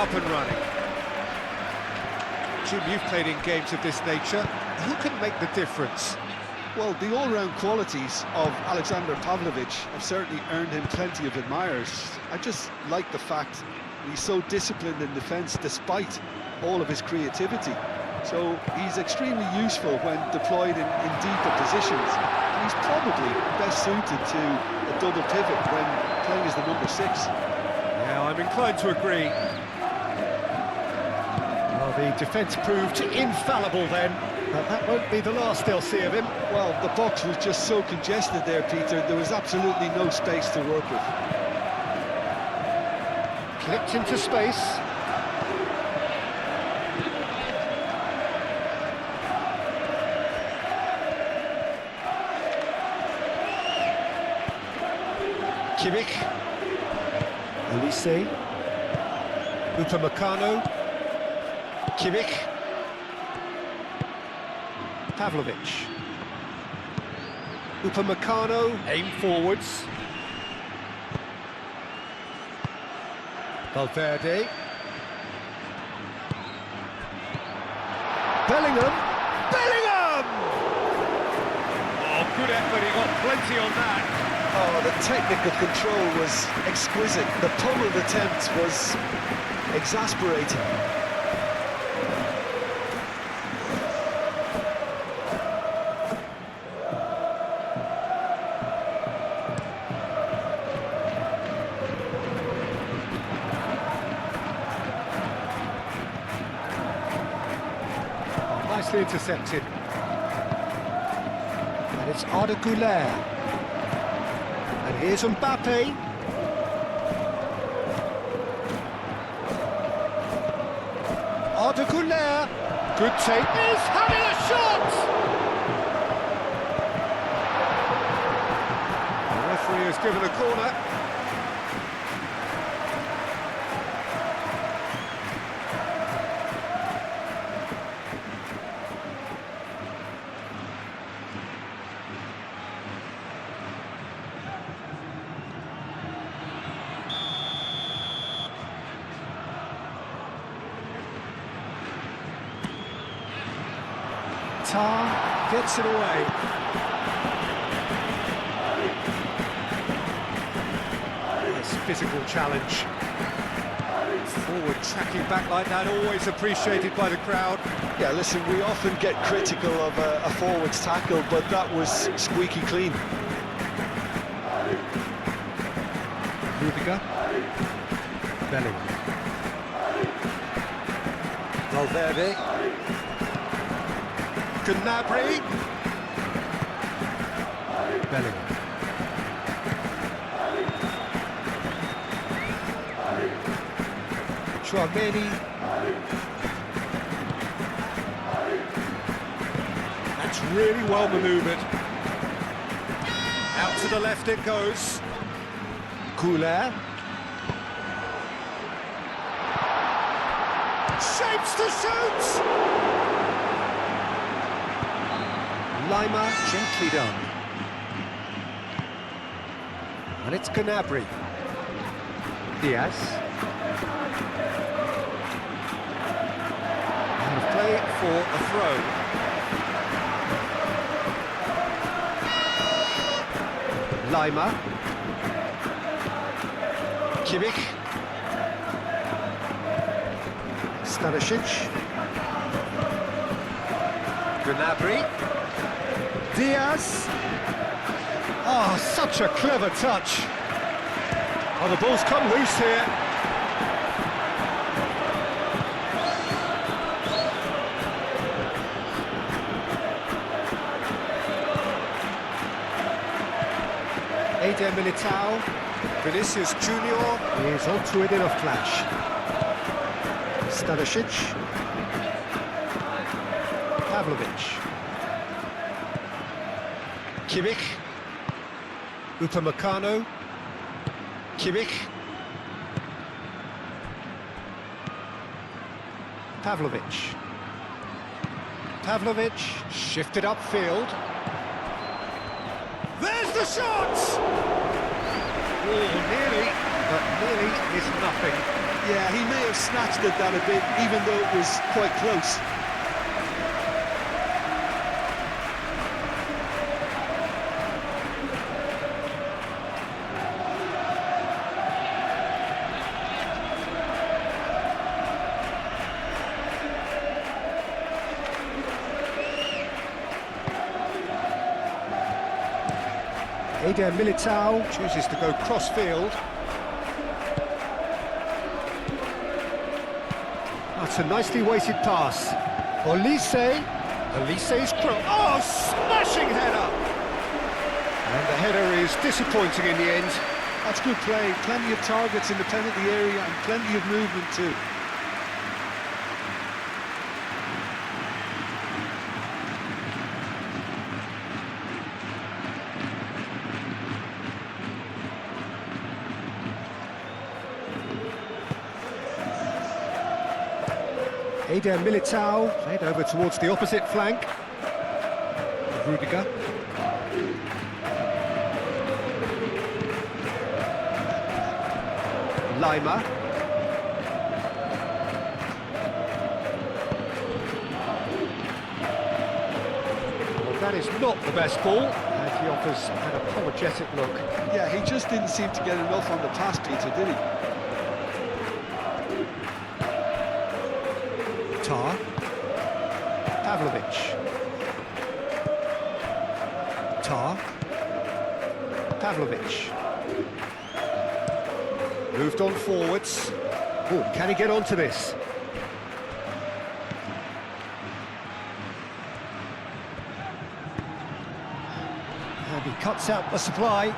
up and running. Jim, you've played in games of this nature. Who can make the difference? Well, the all-round qualities of Alexander Pavlovich have certainly earned him plenty of admirers. I just like the fact he's so disciplined in defence despite all of his creativity. So he's extremely useful when deployed in deeper positions. And he's probably best suited to a double pivot when playing as the number 6. Yeah, I'm inclined to agree. Well, the defence proved infallible then, but that won't be the last they'll see of him. Well, the box was just so congested there, Peter. There was absolutely no space to work with. Clipped into space. Kimmich. Olise. Upamecano. Kimmich. Pavlovich. Upamecano, aim forwards. Valverde. Bellingham. Bellingham! Oh, good effort, he got plenty on that. Oh, the technical control was exquisite. The pummeled attempt was exasperating. Nicely intercepted. And it's Arda Güler. And here's Mbappe. Arda Güler. Good take. He's having a shot! The referee has given a corner. Gets it away. Nice physical challenge. Forward tracking back like that, always appreciated by the crowd. Yeah, listen, we often get critical of a forward's tackle, but that was squeaky clean. Rudiger. Bellingham. Valverde. Gnabry. Bellingham. Chouameni. That's really well manoeuvred. Out to the left it goes. Güler. Shapes to shoot! Lima, gently done. And it's Gnabry. Diaz. And play for a throw. Lima. Kimmich. Stanisic. Gnabry. Diaz. Oh, such a clever touch. Oh, the ball's come loose here. Eder Militao. Vinicius Junior is onto it in a flash. Stanisic. Pavlovich. Kimmich. Upamecano. Kimmich. Pavlovich. Pavlovich shifted upfield. There's the shot! Oh, nearly, but nearly is nothing. Yeah, he may have snatched at that a bit, even though it was quite close. Eder Militao chooses to go cross-field. That's a nicely weighted pass. Olise's cross. Oh, smashing header! And the header is disappointing in the end. That's good play. Plenty of targets in the penalty area and plenty of movement too. Eder Militao played over towards the opposite flank. Rudiger. Lima. Well, that is not the best ball, and he offers an apologetic look. Yeah, he just didn't seem to get enough on the pass, Peter, did he? Tar. Pavlovic. Tar. Pavlovic. Moved on forwards. Oh, can he get onto this? And he cuts out the supply.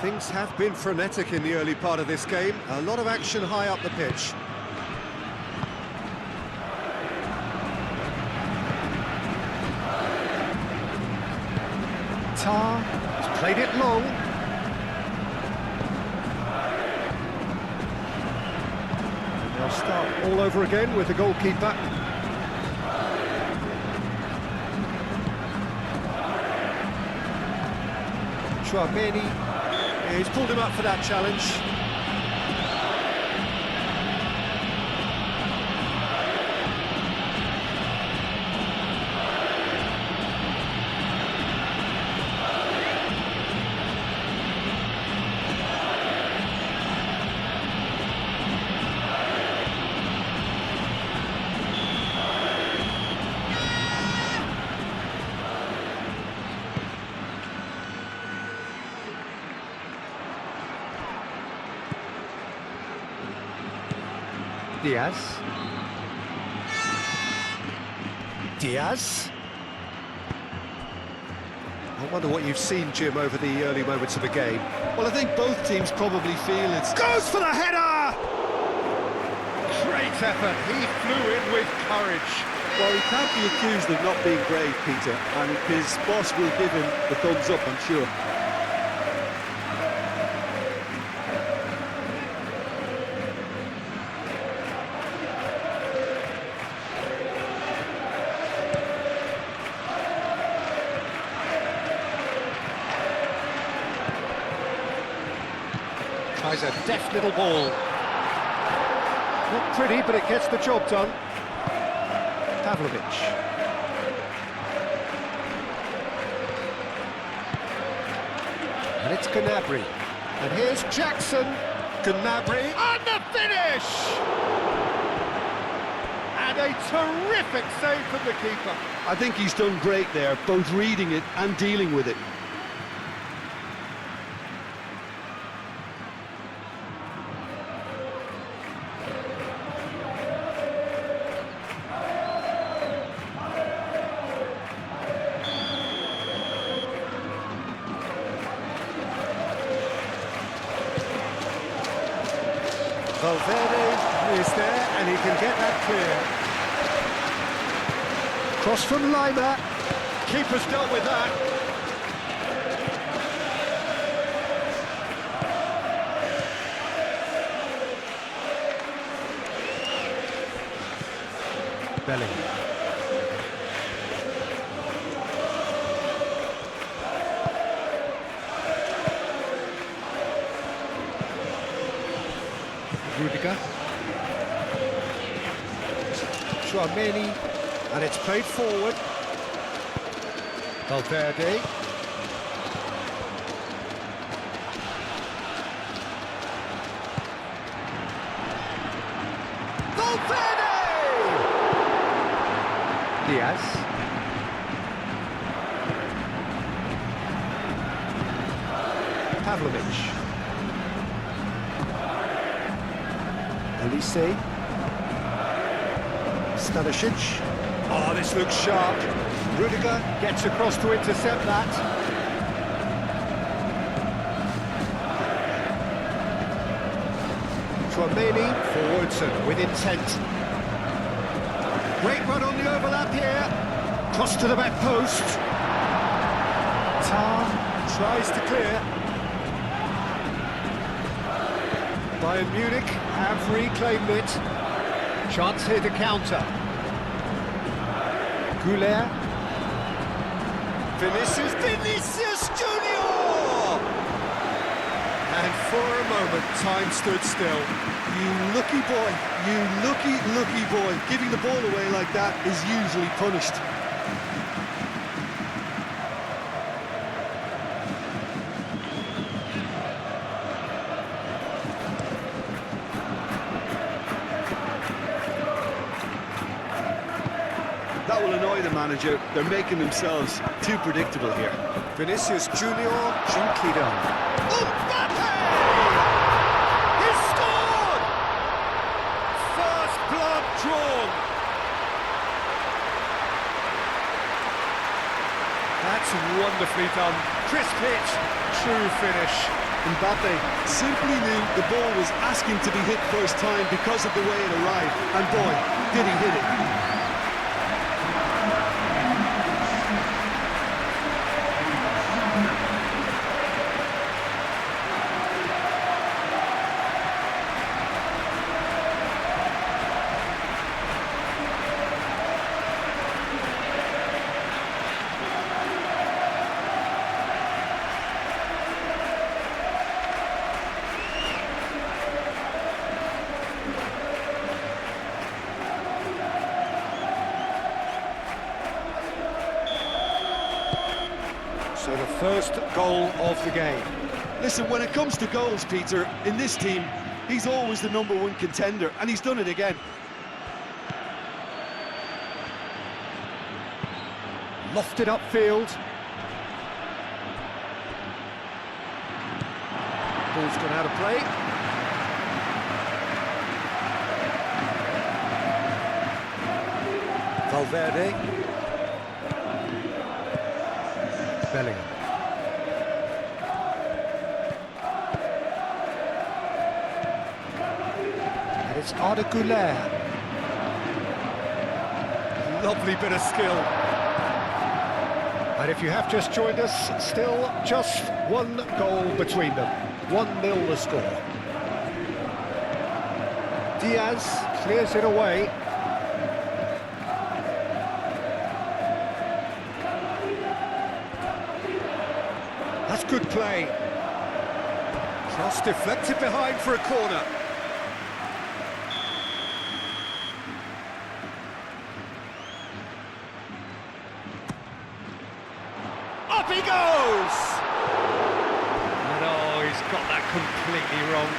Things have been frenetic in the early part of this game. A lot of action high up the pitch. Tar has played it long. And they'll start all over again with the goalkeeper. Chouameni, he's pulled him up for that challenge. Diaz. I wonder what you've seen, Jim, over the early moments of the game. Well, I think both teams probably feel it's... Goes for the header! Great effort. He flew in with courage. Well, he can't be accused of not being brave, Peter, and his boss will give him the thumbs up, I'm sure. Tries a deft little ball. Not pretty, but it gets the job done. Pavlovic. And it's Gnabry. And here's Jackson. Gnabry. And the finish! And a terrific save from the keeper. I think he's done great there, both reading it and dealing with it. Valverde is there, and he can get that clear. Cross from Lima. Keeper's dealt with that. Belling. Rudiger. Chouameni, and it's played forward. Valverde. Valverde! Diaz. Pavlovic. Elise. Stanisic. Oh, this looks sharp. Rudiger gets across to intercept that. Chouameni forwards and with intent. Great run on the overlap here. Cross to the back post. Tar tries to clear. Bayern Munich have reclaimed it. Chance here to counter. Goulet. Vinicius Junior! And for a moment, time stood still. You lucky boy, you lucky boy. Giving the ball away like that is usually punished. That will annoy the manager. They're making themselves too predictable here. Vinicius Junior, gently done. Mbappe! He's scored! First blood drawn. That's wonderfully done. Crisp hit, true finish. Mbappe simply knew the ball was asking to be hit first time because of the way it arrived. And boy, did he hit it. So the first goal of the game. Listen, when it comes to goals, Peter, in this team, he's always the #1 contender, and he's done it again. Lofted upfield. Ball's gone out of play. Valverde. Bellingham. And it's Arda Güler. Lovely bit of skill. And if you have just joined us, still just one goal between them. 1-0 the score. Diaz clears it away. That's good play. Cross deflected behind for a corner. Up he goes! And oh, he's got that completely wrong.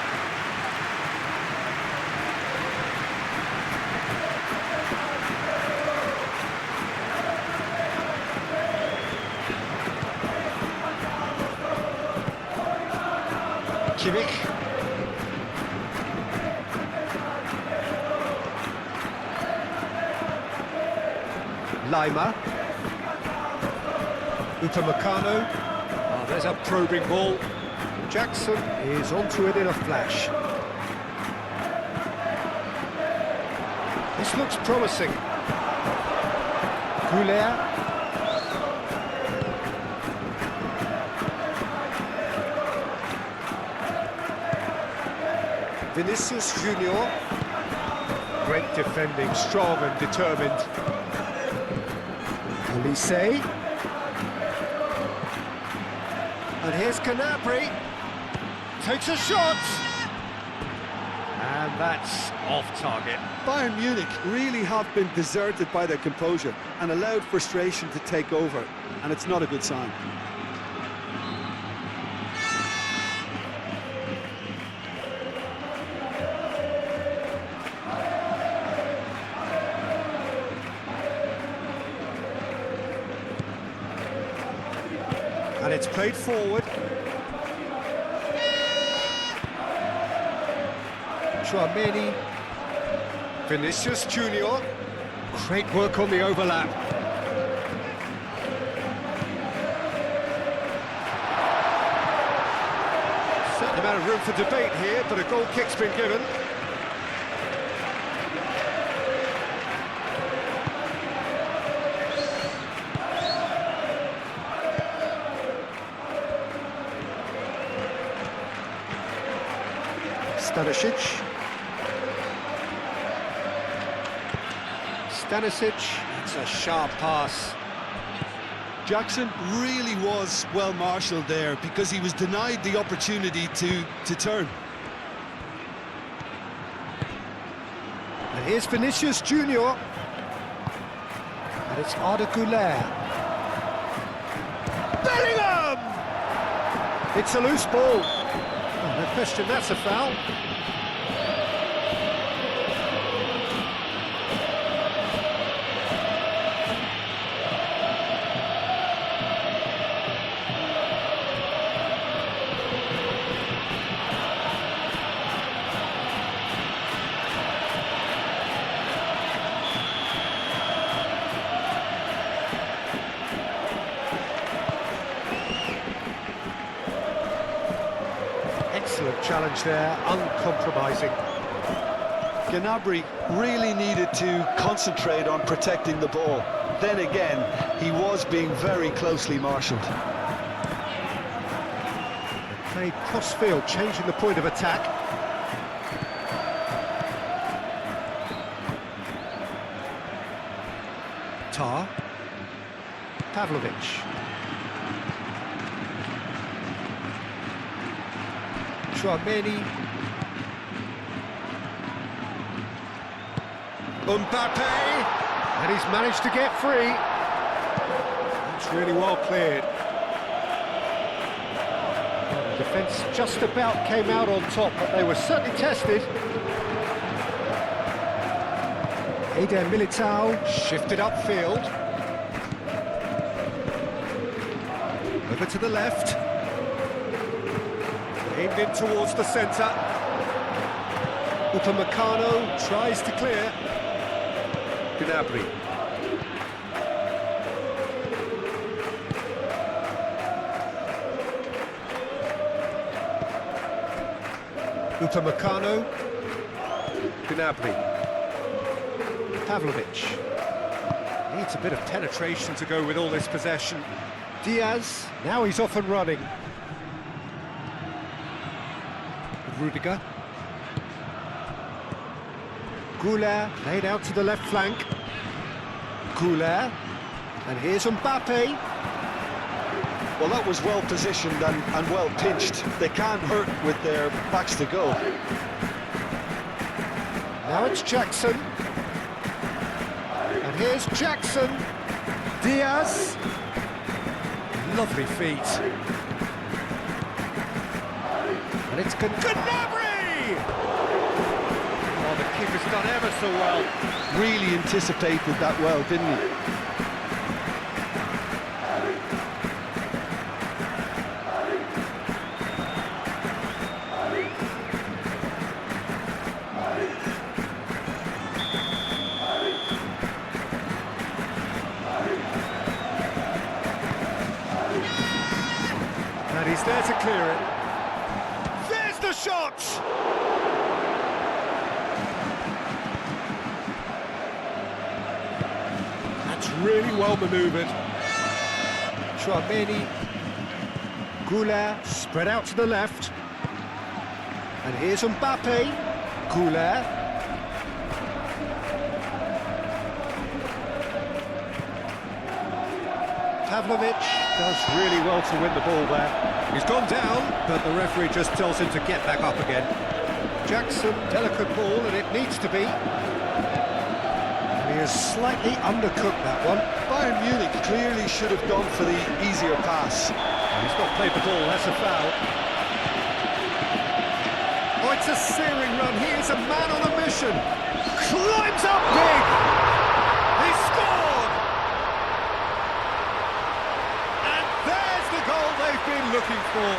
Kimmich. Lima. Upamecano. Oh, there's a probing ball. Jackson is onto it in a flash. This looks promising. Goulet. Vinicius Junior. Great defending, strong and determined. Elise. And here's Canapri. Takes a shot. And That's off target. Bayern Munich really have been deserted by their composure and allowed frustration to take over, and it's not a good sign. And it's played forward. Tchouaméni. Vinicius Junior. Great work on the overlap. Certain amount of room for debate here, but a goal kick's been given. Stanisic, it's a sharp pass. Jackson really was well marshalled there because he was denied the opportunity to turn. And here's Vinicius Junior. And it's Arda Güler. Bellingham! It's a loose ball. Oh, no question, that's a foul. Excellent challenge there, uncompromising. Gnabry really needed to concentrate on protecting the ball. Then again, he was being very closely marshalled. Played cross-field, changing the point of attack. Tar. Pavlovic. Tchouaméni. Mbappe! And he's managed to get free. That's really well cleared. The defence just about came out on top, but they were certainly tested. Eder Militao shifted upfield. Over to the left. Aimed in towards the centre. Upamecano tries to clear. Gnabry. Upamecano. Gnabry. Pavlovic. Needs a bit of penetration to go with all this possession. Diaz, now he's off and running. Rudiger. Güler played out to the left flank. Güler. And here's Mbappe. Well, that was well positioned and well pinched. They can't hurt with their backs to go. Now it's Jackson. And here's Jackson. Diaz. Lovely feet. And it's Gnabry! Oh, the keeper's done ever so well. Really anticipated that well, didn't he? And he's there to clear it. There's the shot! That's really well manoeuvred. Tchouaméni. Güler spread out to the left. And here's Mbappe. Güler. Pavlovic does really well to win the ball there. He's gone down, but the referee just tells him to get back up again. Jackson, delicate ball, and it needs to be. He has slightly undercooked that one. Bayern Munich clearly should have gone for the easier pass. He's not played the ball, that's a foul. Oh, it's a searing run. He is a man on a mission. Climbs up big. He scored. And there's the goal they've been looking for.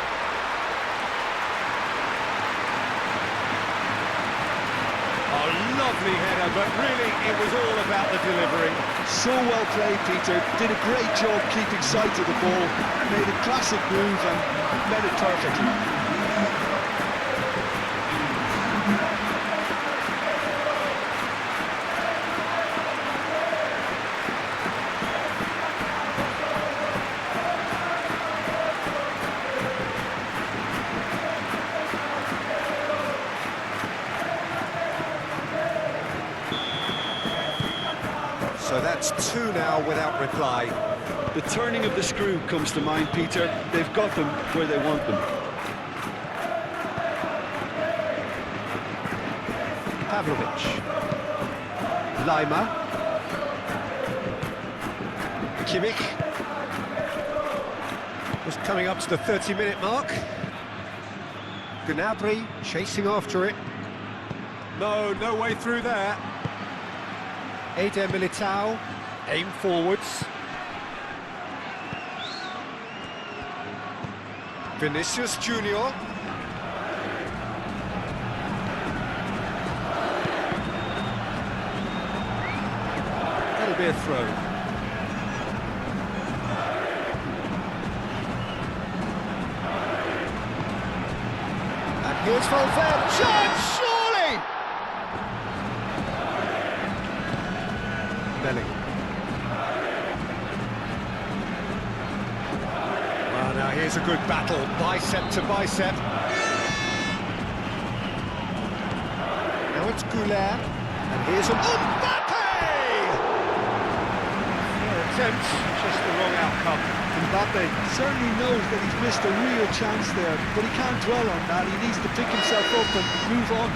Oh, lovely header, but really it was all about the delivery. So well played, Peter. Did a great job keeping sight of the ball. Made a classic move and met it perfectly. So that's two now without reply. The turning of the screw comes to mind, Peter. They've got them where they want them. Pavlovic. Lima. Kimmich. Just coming up to the 30-minute mark. Gnabry chasing after it. No way through there. Eder Militao, aim forwards. Vinicius Junior. That'll be a throw. And here's Valverde. Chance, surely! Well, now here's a good battle, bicep to bicep. Now it's Goulet, and here's a Mbappe! Fair attempt, just the wrong outcome. Mbappe certainly knows that he's missed a real chance there, but he can't dwell on that. He needs to pick himself up and move on.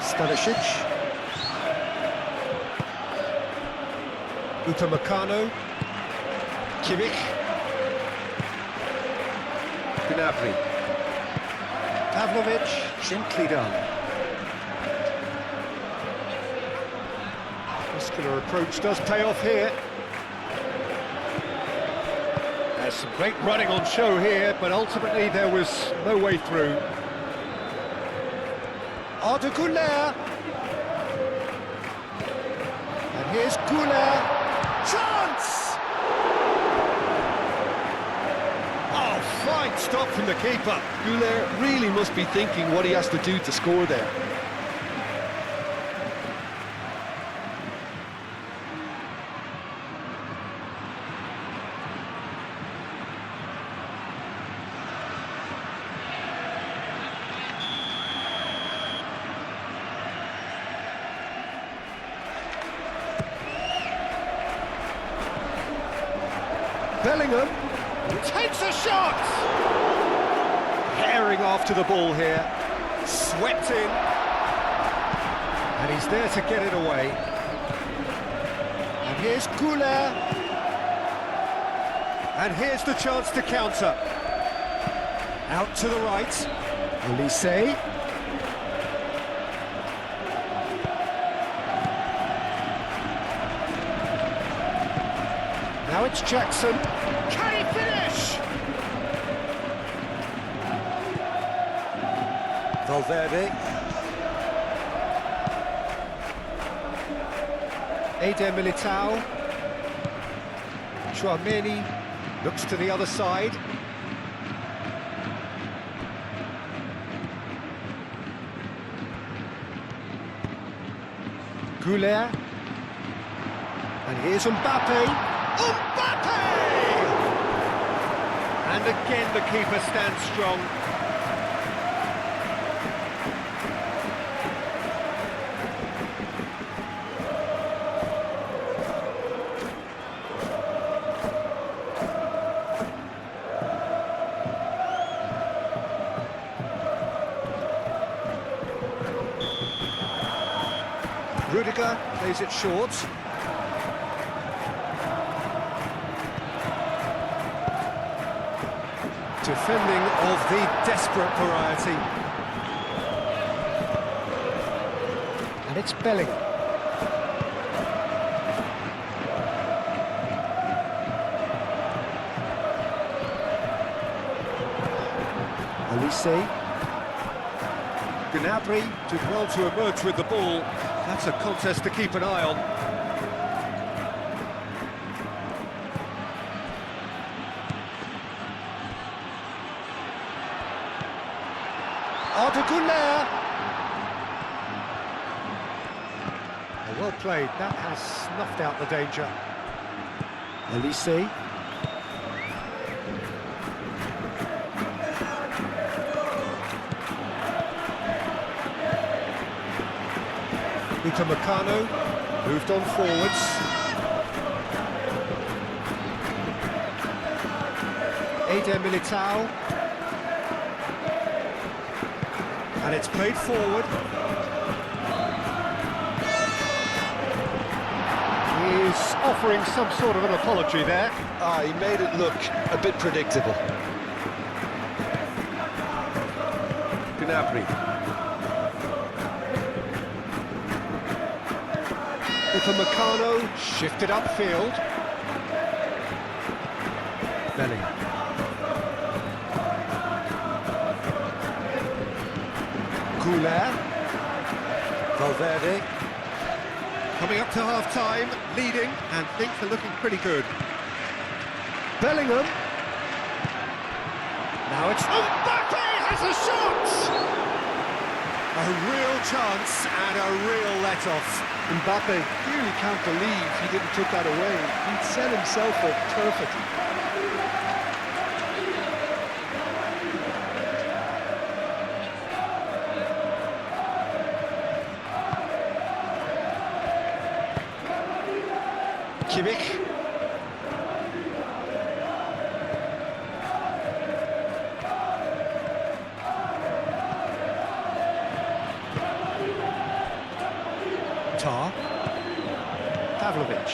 Stanisic. Upamecano. Kimmich. Gnabry. Pavlovic, gently done. Muscular approach does pay off here. There's some great running on show here, but ultimately there was no way through. Arda Güler. And here's Güler. Chance! Oh, fine stop from the keeper. Güler really must be thinking what he has to do to score there. Bellingham takes a shot! Herring after the ball here, swept in, and he's there to get it away. And here's Güler, and here's the chance to counter. Out to the right, Elise. Now it's Jackson. Can he finish? Valverde. Eder Militao. Chouameni looks to the other side. Goulet. And here's Mbappe. Mbappe! And again the keeper stands strong. Rudiger plays it short. Defending of the desperate variety. And it's Bellingham. Olise. Gnabry did well to emerge with the ball. That's a contest to keep an eye on. Arda. Well played, that has snuffed out the danger. Olise. Upamecano moved on forwards. Eder Militao. And it's played forward. He's offering some sort of an apology there. He made it look a bit predictable. Gnabry. Upamecano shifted upfield. Bellingham. Goulet. Valverde. Coming up to half-time, leading, and things are looking pretty good. Bellingham. Now it's Mbappe has a shot! A real chance and a real let-off. Mbappe, you really can't believe he didn't took that away. He'd set himself up perfectly. Kimmich. Tar. Pavlovic.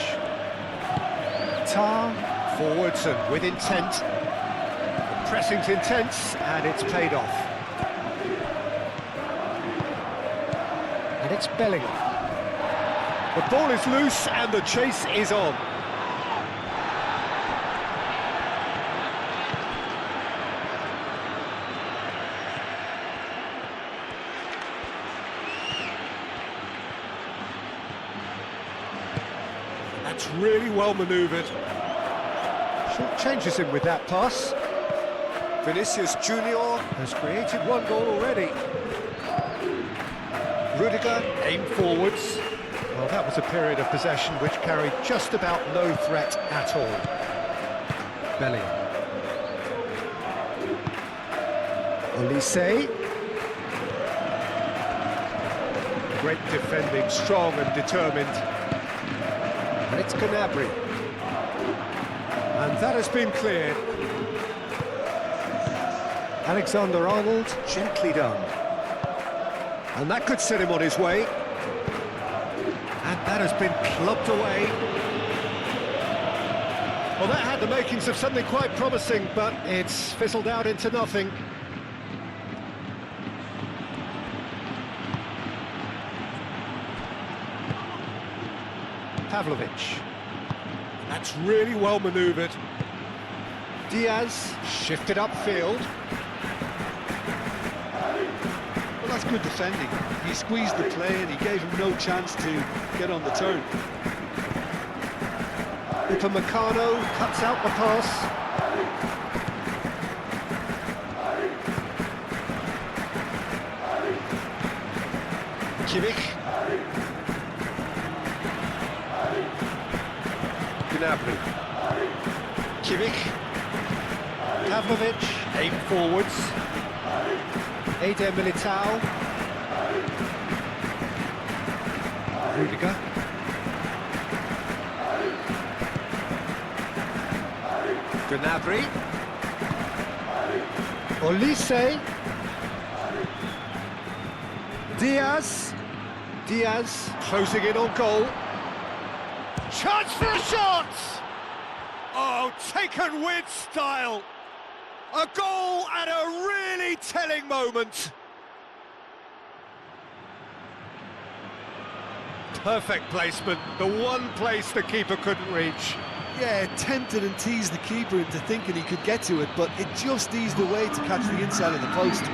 Tar. Forwards and with intent. The pressing's intense and it's paid off. And it's Bellingham. The ball is loose and the chase is on. That's really well manoeuvred. Short changes him with that pass. Vinicius Junior has created one goal already. Rudiger aimed forwards. Well, that was a period of possession which carried just about no threat at all. Bellingham. Olise. Great defending, strong and determined. And it's Gnabry. And that has been cleared. Alexander-Arnold, gently done. And that could set him on his way. And that has been clubbed away. Well, that had the makings of something quite promising, but it's fizzled out into nothing. Pavlovic. That's really well manoeuvred. Diaz shifted upfield. Well, that's good defending. He squeezed the play and he gave him no chance to get on the turn. Upamecano cuts out the pass. Kimmich. Gnabry. Kimmich. Pavlovic, aim forwards. Eder Militao. Rudiger. Gnabry. Olise. Diaz. Diaz closing in on goal. Chance for a shot! Oh, taken with style. A goal at a really telling moment. Perfect placement, the one place the keeper couldn't reach. Yeah, tempted and teased the keeper into thinking he could get to it, but it just eased away to catch the inside of the post.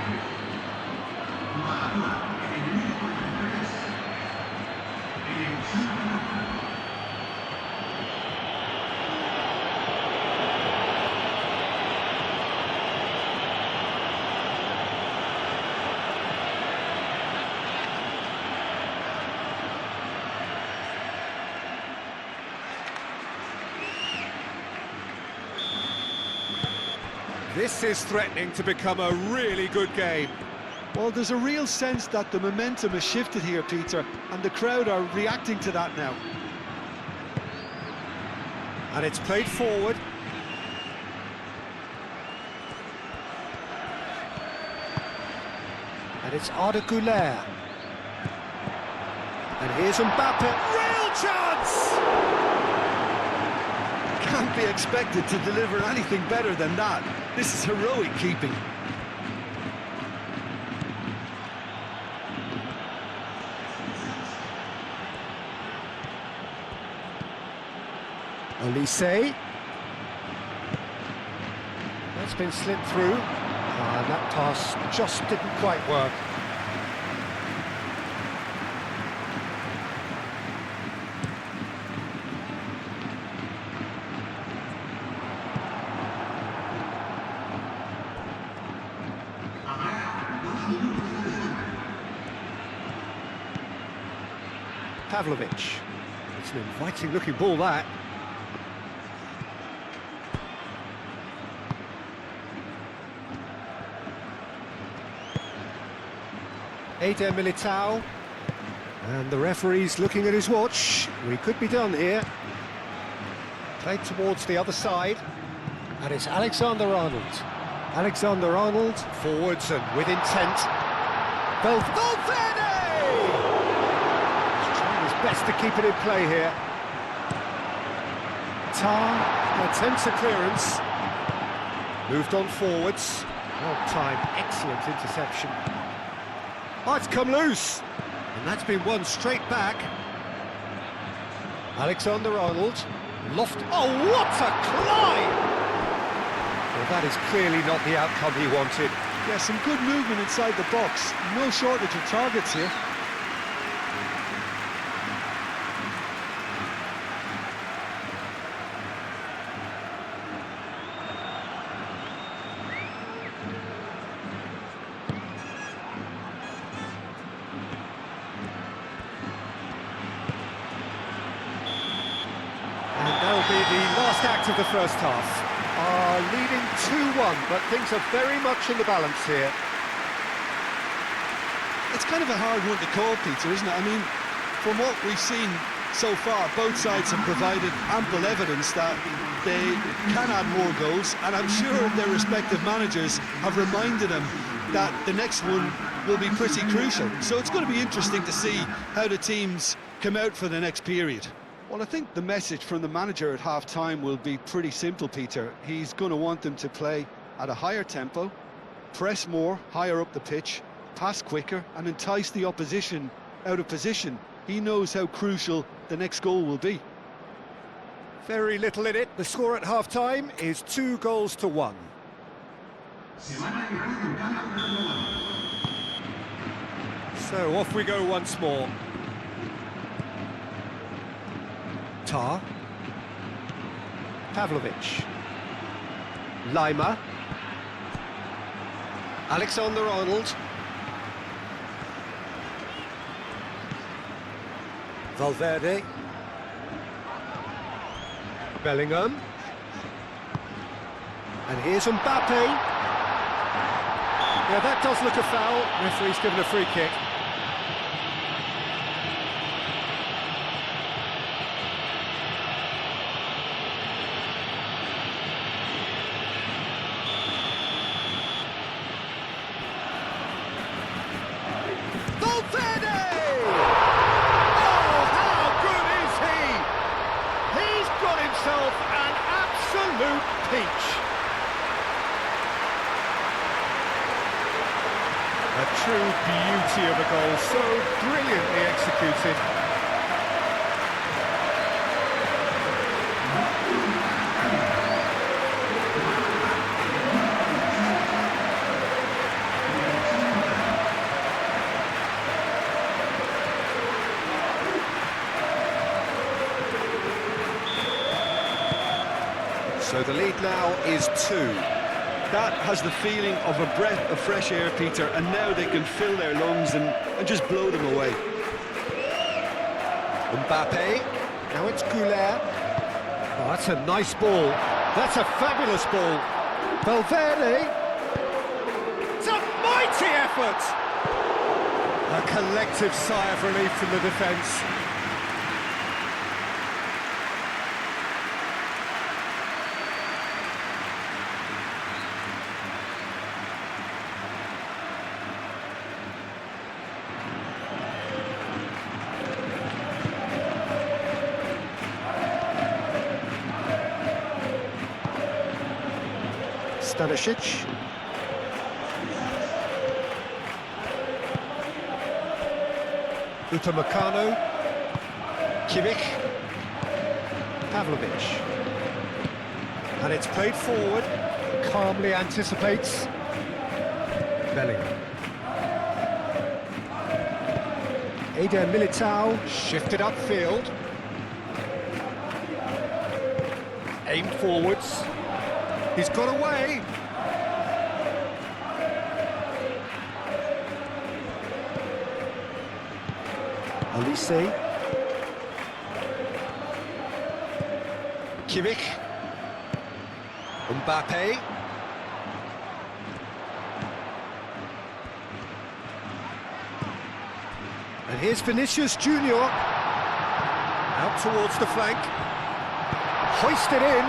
This is threatening to become a really good game. Well, there's a real sense that the momentum has shifted here, Peter, and the crowd are reacting to that now. And it's played forward. And it's Arda Güler. And here's Mbappe. Real chance! Can't be expected to deliver anything better than that. This is heroic keeping. Olise. That's been slipped through. That pass just didn't quite work. Pavlovic. It's an inviting looking ball, that. Eder Militao. And the referee's looking at his watch. We could be done here. Played towards the other side. And it's Alexander-Arnold. Alexander-Arnold, forwards and with intent. Valverde! He's trying his best to keep it in play here. Tar attempts a clearance. Moved on forwards. Well timed, excellent interception. Oh, it's come loose. And that's been won straight back. Alexander-Arnold. Loft. Oh, what a climb! Well, that is clearly not the outcome he wanted. Yeah, some good movement inside the box. No shortage of targets here. And that'll be the last act of the first half. Leading 2-1, but things are very much in the balance here. It's kind of a hard one to call, Peter, isn't it? I mean, from what we've seen so far, both sides have provided ample evidence that they can add more goals, and I'm sure their respective managers have reminded them that the next one will be pretty crucial. So it's going to be interesting to see how the teams come out for the next period. Well, I think the message from the manager at half-time will be pretty simple, Peter. He's going to want them to play at a higher tempo, press more, higher up the pitch, pass quicker, and entice the opposition out of position. He knows how crucial the next goal will be. Very little in it. The score at half-time is 2-1. So off we go once more. Tar. Pavlovic. Lima. Alexander-Arnold. Valverde. Bellingham. And here's Mbappe. Yeah, that does look a foul. Referee's given a free kick. Valverde! Oh, how good is he? He's got himself an absolute peach. A true beauty of a goal, so brilliantly executed. So the lead now is 2. That has the feeling of a breath of fresh air, Peter, and now they can fill their lungs and just blow them away. Mbappe, now it's Goulet. Oh, that's a nice ball. That's a fabulous ball. Valverde. It's a mighty effort. A collective sigh of relief from the defence. Stanisic. Upamecano. Kimmich. Pavlovic. And it's played forward. Calmly anticipates. Bellingham. Eder Militao shifted upfield. Aimed forwards. He's got away. Olise. Kimmich. Mbappe. And here's Vinicius Junior. Out towards the flank. Hoisted in.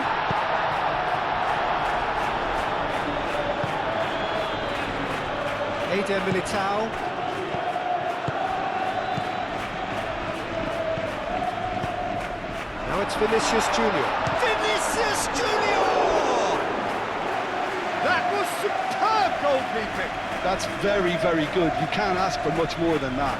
Eder Militao. Now it's Vinicius Junior. Vinicius Junior! That was superb goalkeeping. That's very, very good. You can't ask for much more than that.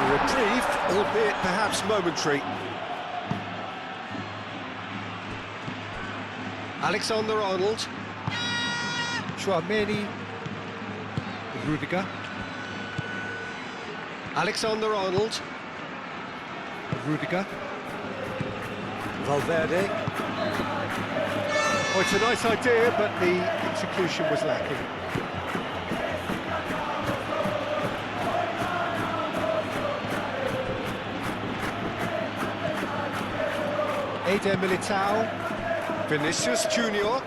Reprieve, albeit perhaps momentary. Alexander-Arnold. Chouameni. Rudiger. Alexander-Arnold. Rudiger. Valverde. Oh, it's a nice idea, but the execution was lacking. Eder Militao, Vinicius Junior,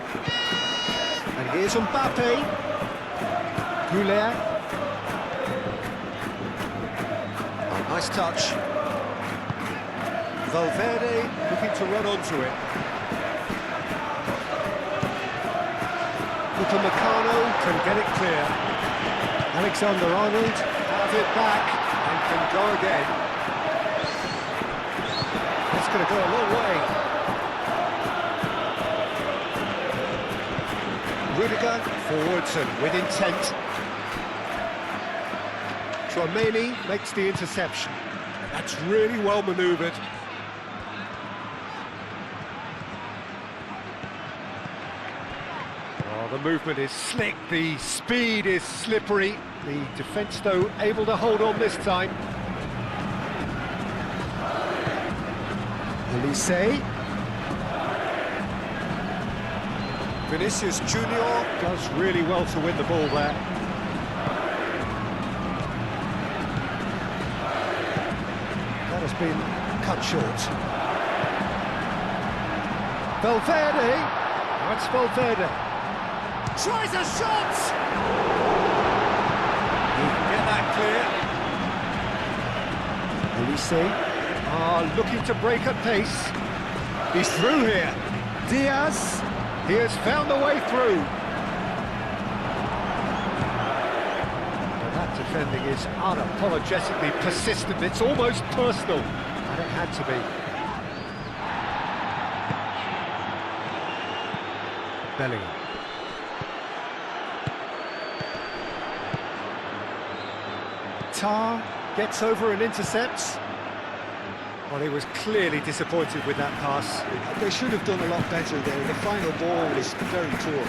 and here's Mbappe, Goulet. Oh, nice touch. Valverde looking to run onto it. Upamecano can get it clear. Alexander-Arnold has it back and can go again. That's going to go a long way. Rudiger forwards and with intent. Chouameni makes the interception. That's really well manoeuvred. Oh, the movement is slick, the speed is slippery. The defence, though, able to hold on this time. Elise. Vinicius Junior does really well to win the ball there. That has been cut short. Valverde. That's Valverde. Tries a shot! He can get that clear. Elise looking to break at pace. He's through here. Diaz. He has found a way through. Well, that defending is unapologetically persistent. It's almost personal, and it had to be. Bellingham. Tar gets over and intercepts. Well, he was clearly disappointed with that pass. They should have done a lot better there. The final ball was very poor.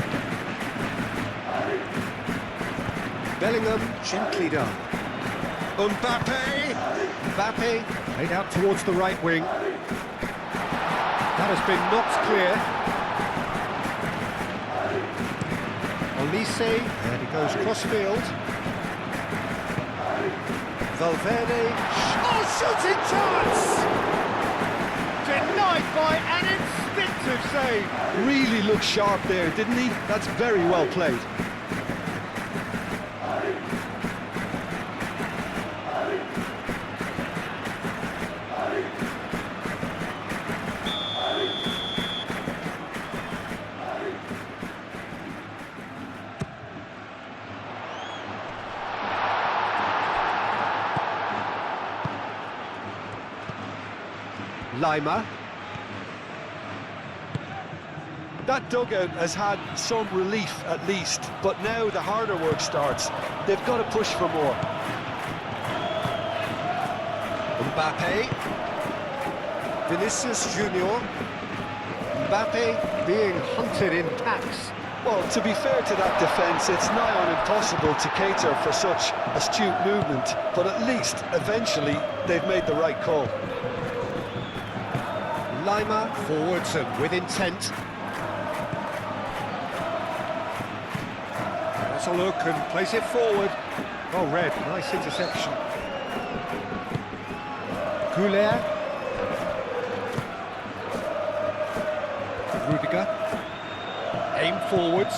Bellingham, gently done. Mbappe, laid out towards the right wing. That has been knocked clear. Elise, and he goes cross-field. Valverde, shooting chance! Denied by an instinctive save. Really looked sharp there, didn't he? That's very well played. Lima. That dugout has had some relief at least, but now the harder work starts. They've got to push for more. Mbappe. Vinicius Junior. Mbappe being hunted in packs. Well, to be fair to that defence, it's nigh on impossible to cater for such astute movement, but at least, eventually, they've made the right call. Lima forwards and with intent. That's a look and plays it forward. Oh, Red, nice interception. Goulet. Rudiger. Aim forwards.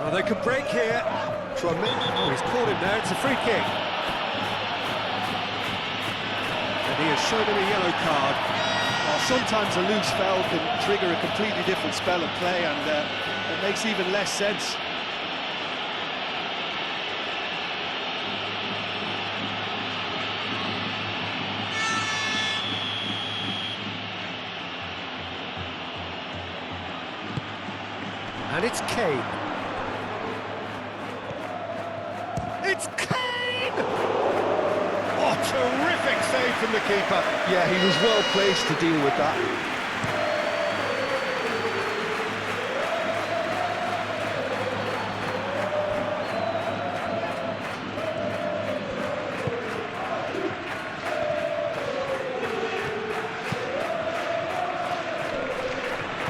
Oh, they could break here. Oh, he's caught him there. It's a free kick. He has shown him a yellow card. Well, sometimes a loose foul can trigger a completely different spell of play, and it makes even less sense. And it's Kane. It's Kane! Oh, terrific save from the keeper. Yeah, he was well placed to deal with that.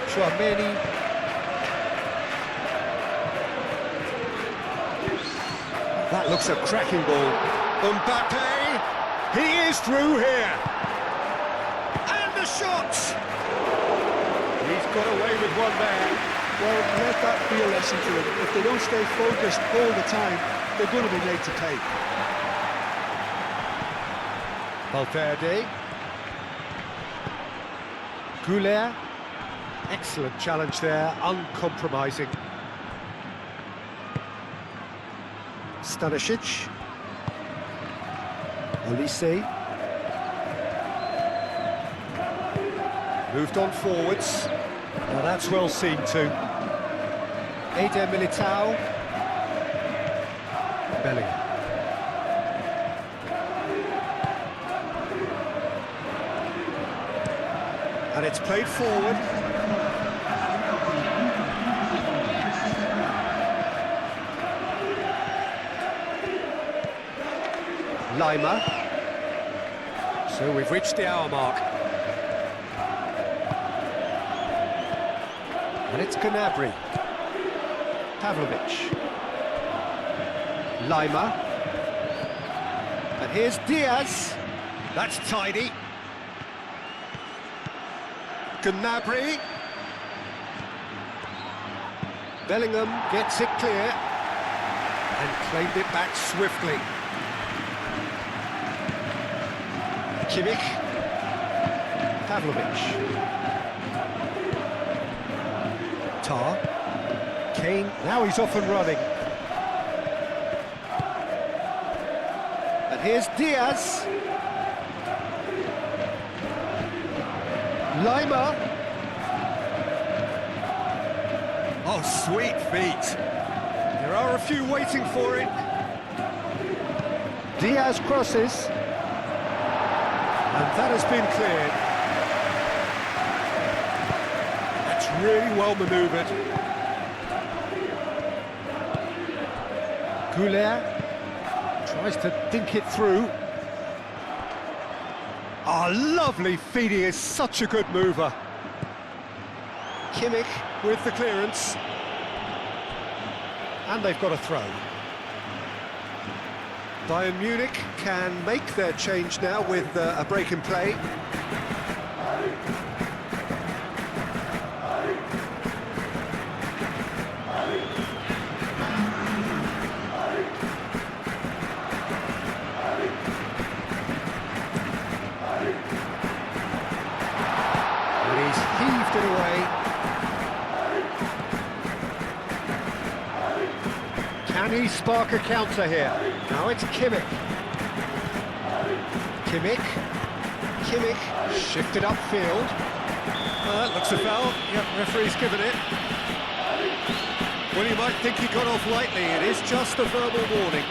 Chouameni. That looks a cracking ball. Mbappe! He is through here! And the shot! He's got away with one there. Well, let that be a lesson to them. If they don't stay focused all the time, they're going to be made to pay. Valverde. Goulet. Excellent challenge there, uncompromising. Stanisic. Elise. Moved on forwards. Now that's well seen too. Militao. Bellingham. And it's played forward. Lima. So we've reached the hour mark. And it's Gnabry. Pavlovic. Lima. And here's Diaz. That's tidy. Gnabry. Bellingham gets it clear and claimed it back swiftly. Kimmich. Pavlovic. Tar. Kane, now he's off and running. And here's Diaz. Lima. Oh, sweet feet. There are a few waiting for it. Diaz crosses. And that has been cleared. That's really well manoeuvred. Goulet tries to dink it through. Oh, lovely feet, he is such a good mover. Kimmich with the clearance. And they've got a throw. Bayern Munich can make their change now with a break in play. And he's heaved it away. Can he spark a counter here? Now it's Kimmich. Kimmich shifted upfield. That looks a foul. Yep, referee's given it. Well, you might think he got off lightly. It is just a verbal warning.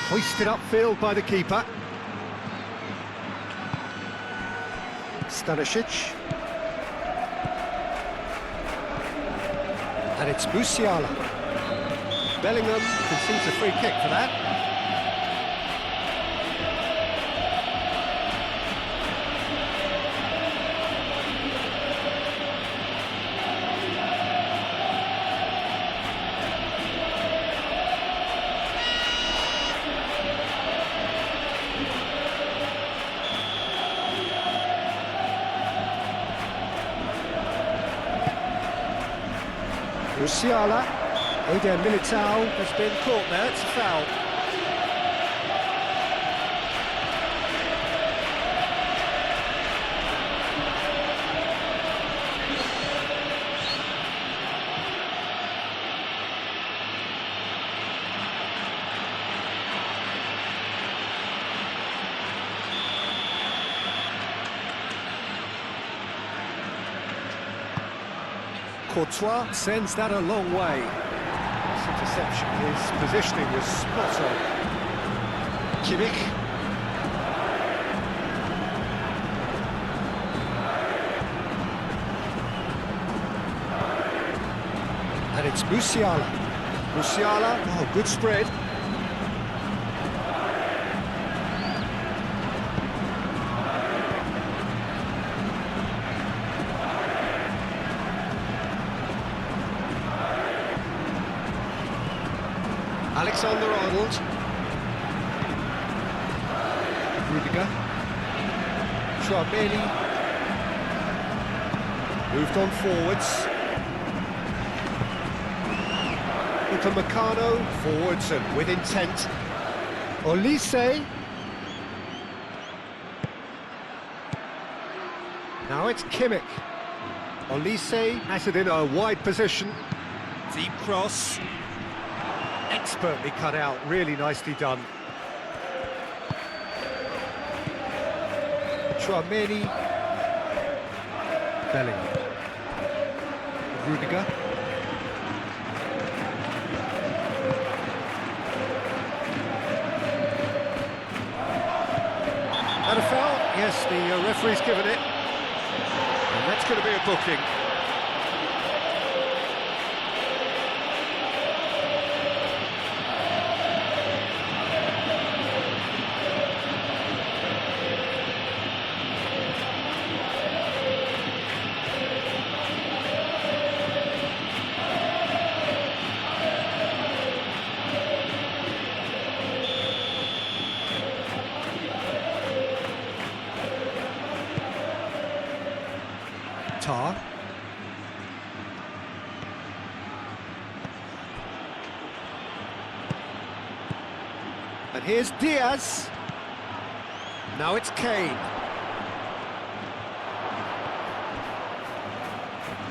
Hoisted upfield by the keeper. Stanisic. And it's Musiala. Bellingham concedes a free kick for that. Musiala, Militao has been caught there, it's a foul. Courtois sends that a long way. His interception, his positioning was spot on. Kimmich. And it's Musiala. Musiala, oh, good spread. Alexander-Arnold. Rudiger. Chouameni. Moved on forwards. Upamecano forwards and with intent. Olise. Now it's Kimmich. Olise has it in a wide position. Deep cross. Expertly cut out, really nicely done. Chouameni. Bellingham. Rudiger. referee's given it. And that's going to be a booking. Tar. And here's Diaz. Now it's Kane.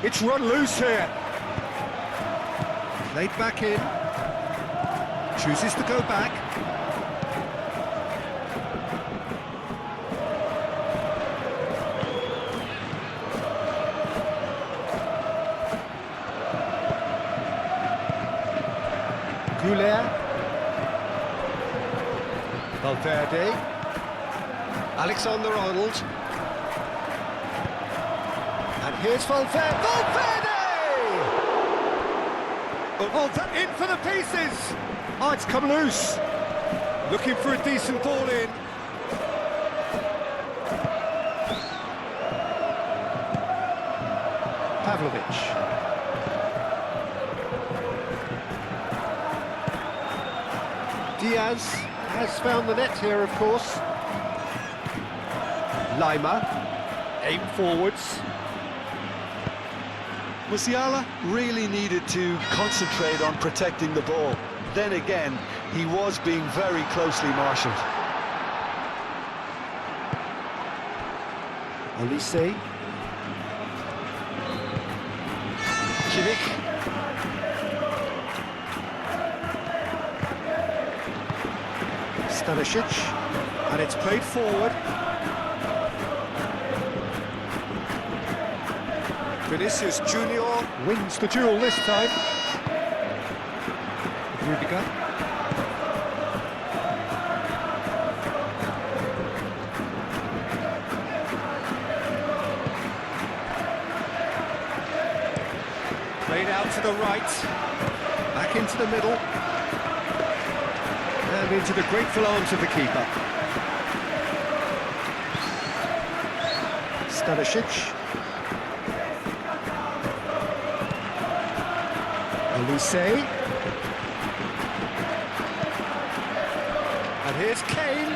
It's run loose here. Played back in. Chooses to go back. Valverde, Alexander-Arnold, and here's Valverde! Oh, in for the pieces! Oh, it's come loose. Looking for a decent ball in. Pavlovic. Diaz has found the net here, of course. Lima, aim forwards. Musiala really needed to concentrate on protecting the ball. Then again, he was being very closely marshalled. Olise. Kimmich. Stanisic, and it's played forward. Vinicius Junior wins the duel this time. Rudiger. Played out to the right, back into the middle. And into the grateful arms of the keeper. Stanisic. Olise. And here's Kane.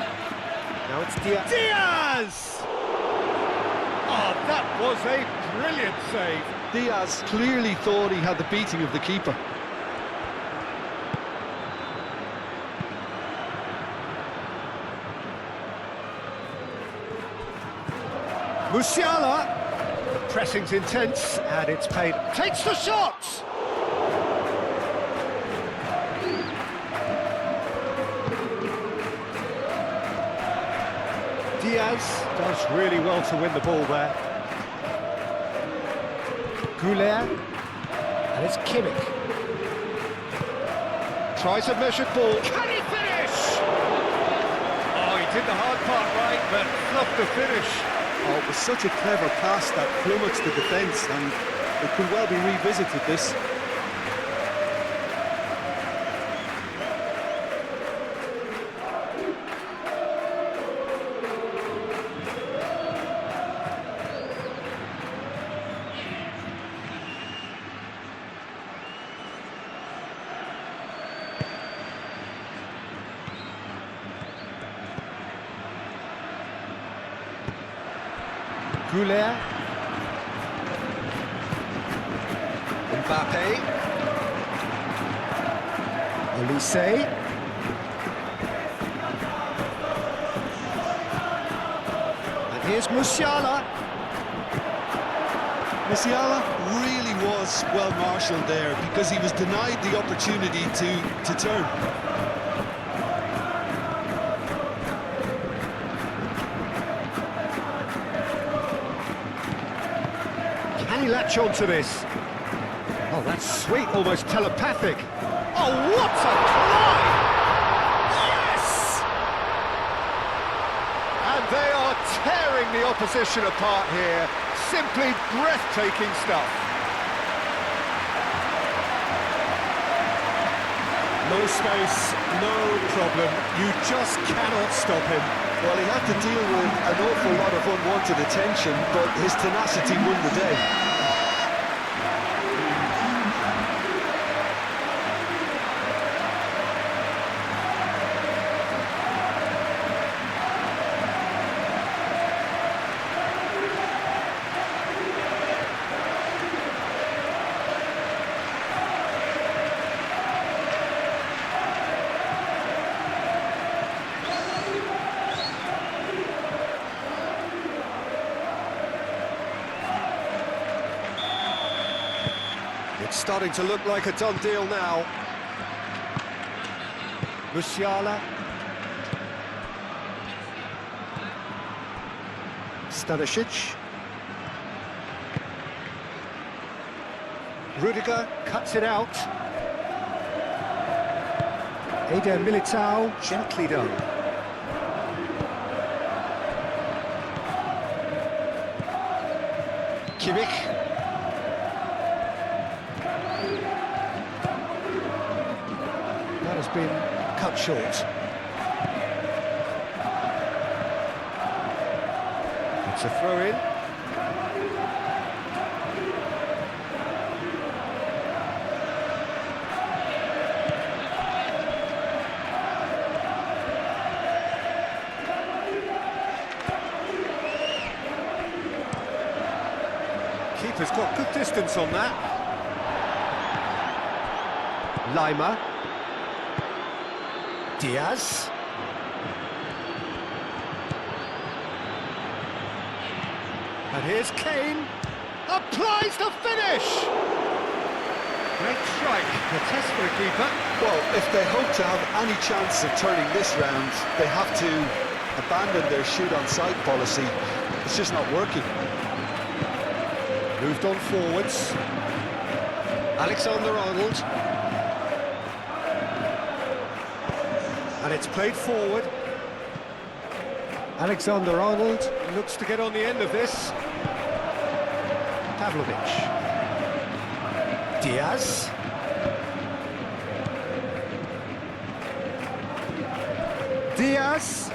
Now it's Diaz. Diaz! Oh, that was a brilliant save. Diaz clearly thought he had the beating of the keeper. Musiala, the pressing's intense, and it's paid. Takes the shot! Diaz does really well to win the ball there. Goulet, and it's Kimmich. Tries a measured ball. Can he finish? Oh, he did the hard part right, but fluffed the finish. Oh, it was such a clever pass that flummoxed the defence, and it could well be revisited, this. Goulet. Mbappe. Olise. And here's Musiala. Musiala really was well marshalled there because he was denied the opportunity to turn. Can he latch on to this? Oh, that's sweet, almost telepathic. Oh, what a climb! Yes! And they are tearing tearing the opposition apart here. Simply breathtaking stuff. No space, no problem. You just cannot stop him. Well, he had to deal with an awful lot of unwanted attention, but his tenacity won the day. It's starting to look like a done deal now. Musiala. Stanisic. Rudiger cuts it out. Eder Militao, gently done. Kimmich. That has been cut short. It's a throw-in. Keeper's got good distance on that. Lima. Diaz. And here's Kane. Applies the finish! Great strike. A test for the keeper. Well, if they hope to have any chance of turning this round, they have to abandon their shoot-on-sight policy. It's just not working. Moved on forwards. Alexander-Arnold. And it's played forward. Alexander-Arnold looks to get on the end of this. Pavlovic. Diaz. Diaz.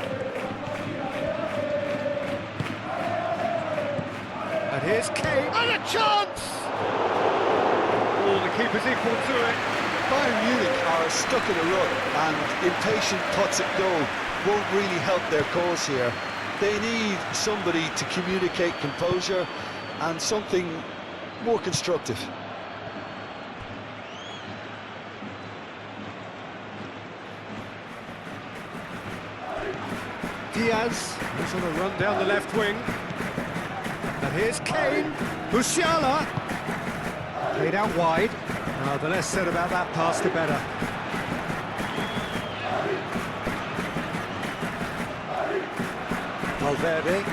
And here's Kane. And a chance! Oh, the keeper's equal to it. Bayern Munich are stuck in a rut, and impatient puts at goal won't really help their cause here. They need somebody to communicate composure and something more constructive. Diaz is on a run down the left wing. And here's Kane. Musiala. Played out wide. The less said about that pass, the better. Valverde.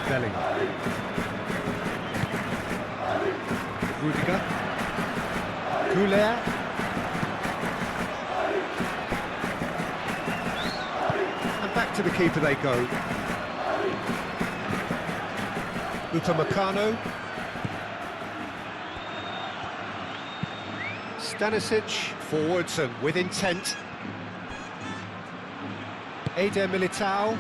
Bellingham. Rudiger. Goulet. Back to the keeper they go. Upamecano. Stanisic, forwards and with intent. Eder Militao.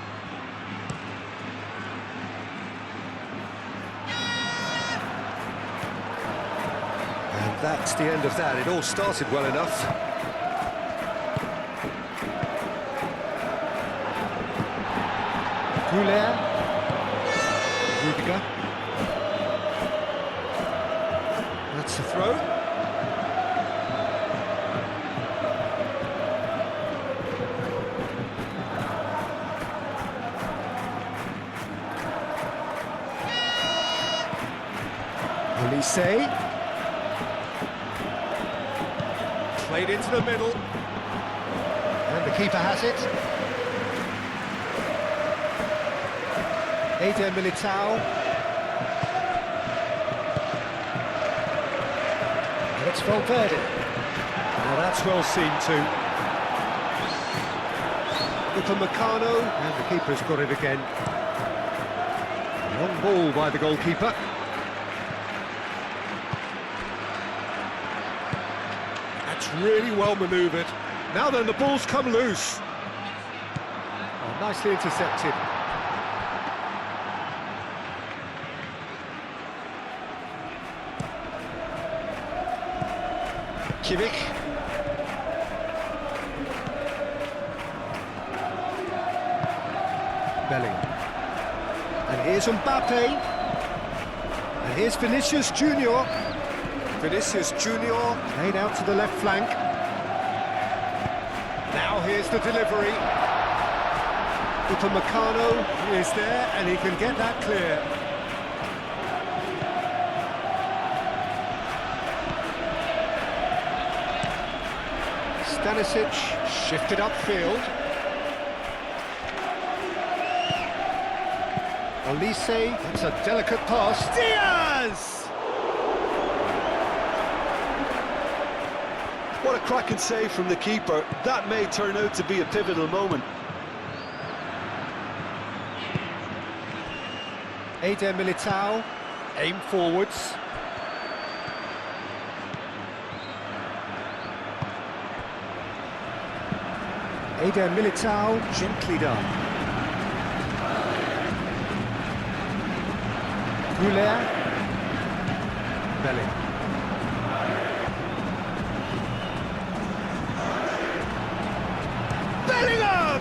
And that's the end of that. It all started well enough. Goulet. Rudiger. That's the throw. Olise. Played into the middle. And the keeper has it. Eder Militao. It's Valverde. Now that's well seen too. Upamecano, and the keeper's got it again. Long ball by the goalkeeper. That's really well manoeuvred. Now then, the ball's come loose. Oh, nicely intercepted. Kimmich. Bellingham. And here's Mbappe. And here's Vinicius Junior. Vinicius Junior laid out to the left flank. Now here's the delivery. Upamecano is there and he can get that clear. Stanisic shifted upfield. Olise, that's a delicate pass. Diaz! What a cracking save from the keeper. That may turn out to be a pivotal moment. Eder Militao, aim forwards. Eder Militao, gently done. Goulet. Bellingham. Bellingham!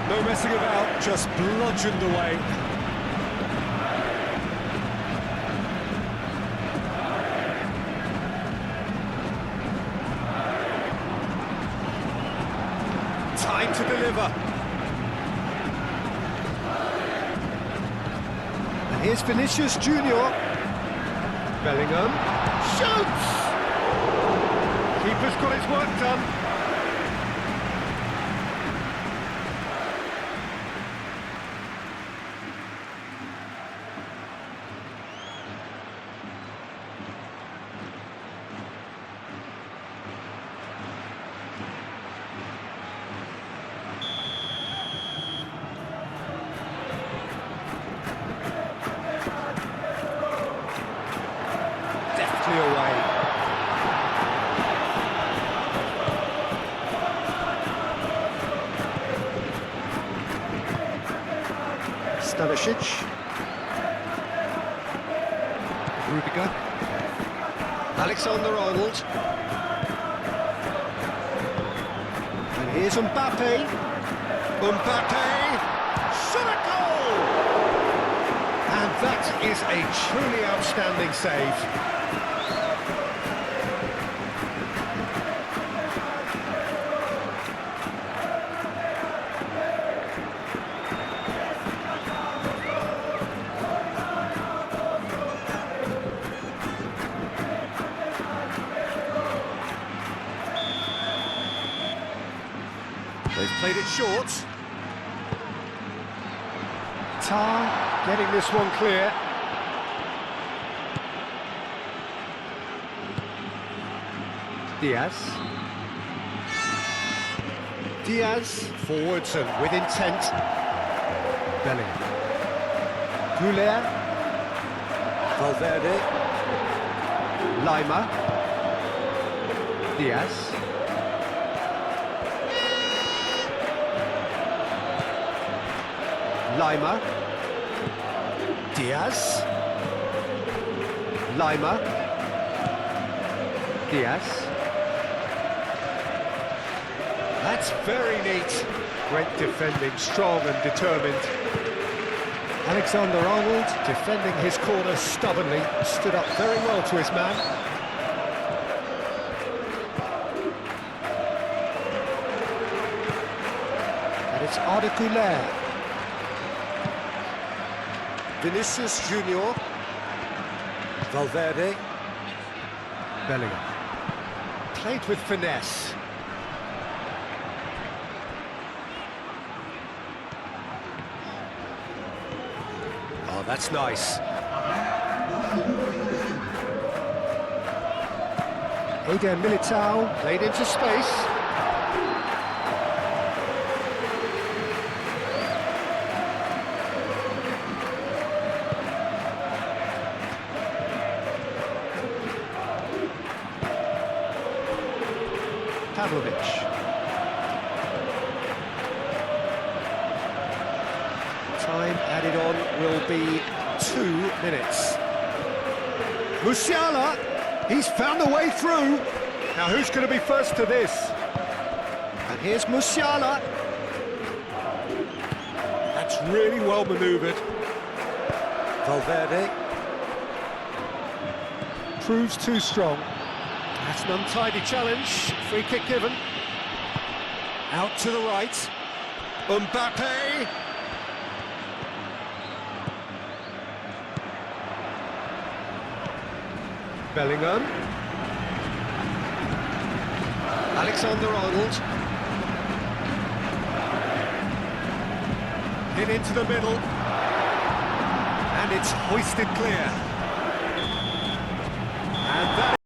No messing about, just bludgeoned away. Time to deliver. And here's Vinicius Junior. Bellingham shoots! Keeper's got his work done. Deftly away. Stanisic. Rudiger. Alexander-Arnold. And here's Mbappe. Mbappe! Shot a goal! And that is a truly outstanding save. They've played it short. Tar getting this one clear. Diaz. Diaz forwards and with intent. Bellingham. Goulet. Valverde. Lima. Diaz. Lima. Diaz. Lima. Diaz. That's very neat. Great defending, strong and determined. Alexander-Arnold defending his corner stubbornly, stood up very well to his man. And it's Arda Güler. Vinicius Junior. Valverde. Bellingham. Played with finesse. Oh, that's nice. Eder Militao played into space. Pavlovic. Time added on will be 2 minutes. Musiala, he's found a way through. Now who's going to be first to this? And here's Musiala. That's really well manoeuvred. Valverde. Proves too strong. That's an untidy challenge. Free kick given. Out to the right. Mbappe. Bellingham. Alexander-Arnold. Hit into the middle. And it's hoisted clear. And that